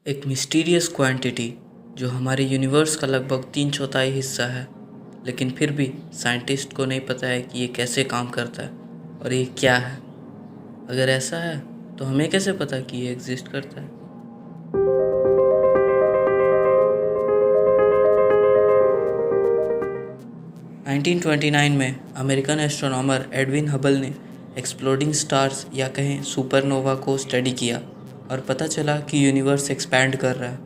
एक mysterious quantity जो हमारे यूनिवर्स का लगभग 3/4 हिस्सा है, लेकिन फिर भी साइंटिस्ट को नहीं पता है कि ये कैसे काम करता है और ये क्या है। अगर ऐसा है तो हमें कैसे पता कि ये एग्जिस्ट करता है। 1929 में अमेरिकन एस्ट्रोनॉमर एडविन हबल ने एक्सप्लोडिंग स्टार्स या कहें सुपरनोवा को स्टडी किया और पता चला कि यूनिवर्स एक्सपैंड कर रहा है।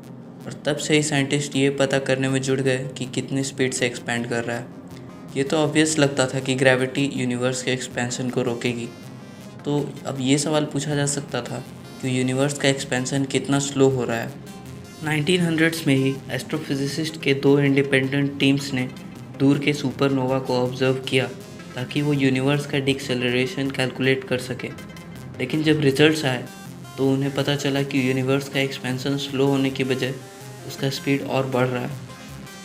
और तब से ही साइंटिस्ट ये पता करने में जुड़ गए कि कितनी स्पीड से एक्सपैंड कर रहा है। ये तो ऑब्वियस लगता था कि ग्रेविटी यूनिवर्स के एक्सपेंशन को रोकेगी। तो अब ये सवाल पूछा जा सकता था कि यूनिवर्स का एक्सपेंशन कितना स्लो हो रहा है। 1900s में ही एस्ट्रोफिजिसिस्ट के 2 इंडिपेंडेंट टीम्स ने दूर के सुपरनोवा को ऑब्जर्व किया ताकि वो यूनिवर्स का डिक्सेलरेशन कैलकुलेट कर सके। लेकिन जब रिजल्ट्स आए तो उन्हें पता चला कि यूनिवर्स का एक्सपेंशन स्लो होने की बजाय उसका स्पीड और बढ़ रहा है।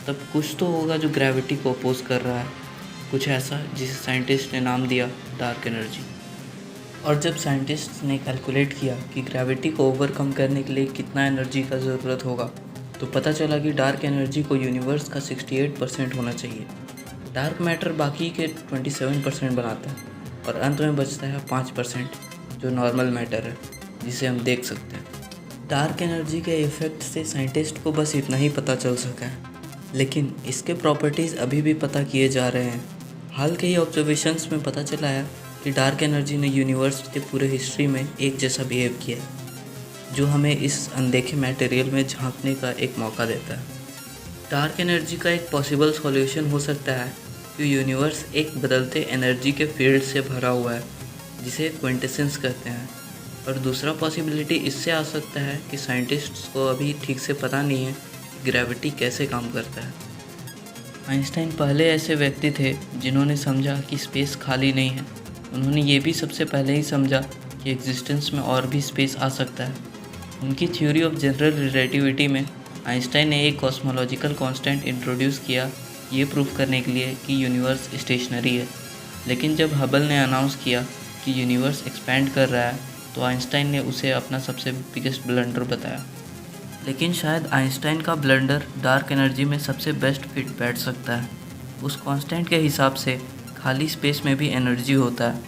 तब कुछ तो होगा जो ग्रेविटी को अपोज कर रहा है, कुछ ऐसा जिसे साइंटिस्ट ने नाम दिया डार्क एनर्जी। और जब साइंटिस्ट ने कैलकुलेट किया कि ग्रेविटी को ओवरकम करने के लिए कितना एनर्जी का ज़रूरत होगा, तो पता चला कि डार्क एनर्जी को यूनिवर्स का 68% होना चाहिए। डार्क मैटर बाकी के 27% बनाता है और अंत में बचता है 5% जो नॉर्मल मैटर है, जिसे हम देख सकते हैं। डार्क एनर्जी के इफ़ेक्ट से साइंटिस्ट को बस इतना ही पता चल सका है, लेकिन इसके प्रॉपर्टीज़ अभी भी पता किए जा रहे हैं। हाल के ही ऑब्जर्वेशंस में पता चला है कि डार्क एनर्जी ने यूनिवर्स के पूरे हिस्ट्री में एक जैसा बिहेव किया है, जो हमें इस अनदेखे मटेरियल में झांकने का एक मौका देता है। डार्क एनर्जी का एक पॉसिबल सॉल्यूशन हो सकता है कि यूनिवर्स एक बदलते एनर्जी के फील्ड से भरा हुआ है, जिसे क्विंटेसेंस कहते हैं। और दूसरा पॉसिबिलिटी इससे आ सकता है कि साइंटिस्ट्स को अभी ठीक से पता नहीं है कि ग्रेविटी कैसे काम करता है। आइंस्टाइन पहले ऐसे व्यक्ति थे जिन्होंने समझा कि स्पेस खाली नहीं है। उन्होंने ये भी सबसे पहले ही समझा कि एग्जिस्टेंस में और भी स्पेस आ सकता है। उनकी थ्योरी ऑफ जनरल रिलेटिविटी में आइंस्टाइन ने एक कॉस्मोलॉजिकल कांस्टेंट इंट्रोड्यूस किया, ये प्रूफ करने के लिए कि यूनिवर्स स्टेशनरी है। लेकिन जब हबल ने अनाउंस किया कि यूनिवर्स एक्सपैंड कर रहा है, तो आइंस्टाइन ने उसे अपना सबसे बिगेस्ट ब्लंडर बताया। लेकिन शायद आइंस्टाइन का ब्लंडर डार्क एनर्जी में सबसे बेस्ट फिट बैठ सकता है। उस कांस्टेंट के हिसाब से खाली स्पेस में भी एनर्जी होता है,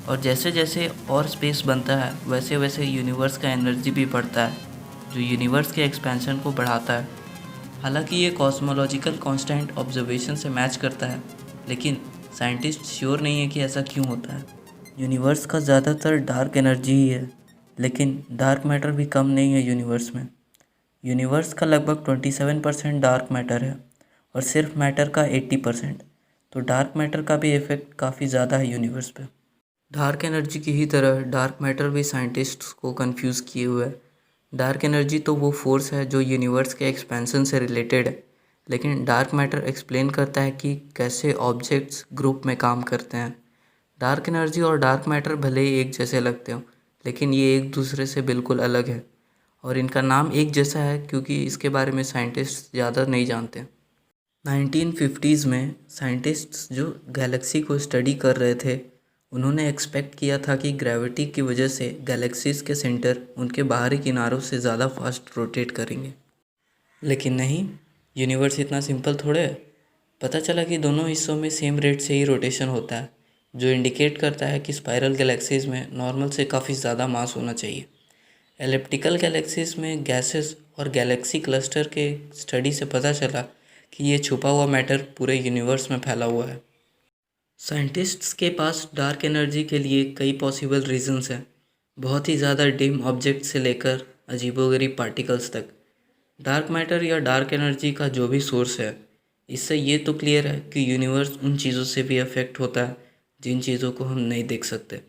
और जैसे जैसे और स्पेस बनता है वैसे वैसे यूनिवर्स का एनर्जी भी बढ़ता है, जो यूनिवर्स के एक्सपेंशन को बढ़ाता है। हालांकि ये कॉस्मोलॉजिकल कांस्टेंट ऑब्जर्वेशन से मैच करता है, लेकिन साइंटिस्ट श्योर नहीं है कि ऐसा क्यों होता है। यूनिवर्स का ज़्यादातर डार्क एनर्जी ही है, लेकिन डार्क मैटर भी कम नहीं है यूनिवर्स में। यूनिवर्स का लगभग 27% डार्क मैटर है और सिर्फ मैटर का 80%। तो डार्क मैटर का भी इफेक्ट काफ़ी ज़्यादा है यूनिवर्स पे। डार्क एनर्जी की ही तरह डार्क मैटर भी साइंटिस्ट्स को कंफ्यूज किए हुए है। डार्क एनर्जी तो वो फोर्स है जो यूनिवर्स के एक्सपेंशन से रिलेटेड है, लेकिन डार्क मैटर एक्सप्लेन करता है कि कैसे ऑब्जेक्ट्स ग्रुप में काम करते हैं। डार्क एनर्जी और डार्क मैटर भले ही एक जैसे लगते हो, लेकिन ये एक दूसरे से बिल्कुल अलग है, और इनका नाम एक जैसा है क्योंकि इसके बारे में साइंटिस्ट ज़्यादा नहीं जानते। 1950s में साइंटिस्ट्स जो गैलेक्सी को स्टडी कर रहे थे, उन्होंने एक्सपेक्ट किया था कि ग्रेविटी की वजह से गैलेक्सीज के सेंटर उनके बाहरी किनारों से ज़्यादा फास्ट रोटेट करेंगे। लेकिन नहीं, यूनिवर्स इतना सिंपल थोड़े है। पता चला कि दोनों हिस्सों में सेम रेट से ही रोटेशन होता है, जो इंडिकेट करता है कि स्पाइरल गैलेक्सीज में नॉर्मल से काफ़ी ज़्यादा मास होना चाहिए। एलिप्टिकल गैलेक्सीज में गैसेस और गैलेक्सी क्लस्टर के स्टडी से पता चला कि ये छुपा हुआ मैटर पूरे यूनिवर्स में फैला हुआ है। साइंटिस्ट्स के पास डार्क एनर्जी के लिए कई पॉसिबल रीजंस हैं, बहुत ही ज़्यादा डिम ऑब्जेक्ट से लेकर अजीबोगरीब पार्टिकल्स तक। डार्क मैटर या डार्क एनर्जी का जो भी सोर्स है, इससे ये तो क्लियर है कि यूनिवर्स उन चीज़ों से भी अफेक्ट होता है जिन चीज़ों को हम नहीं देख सकते।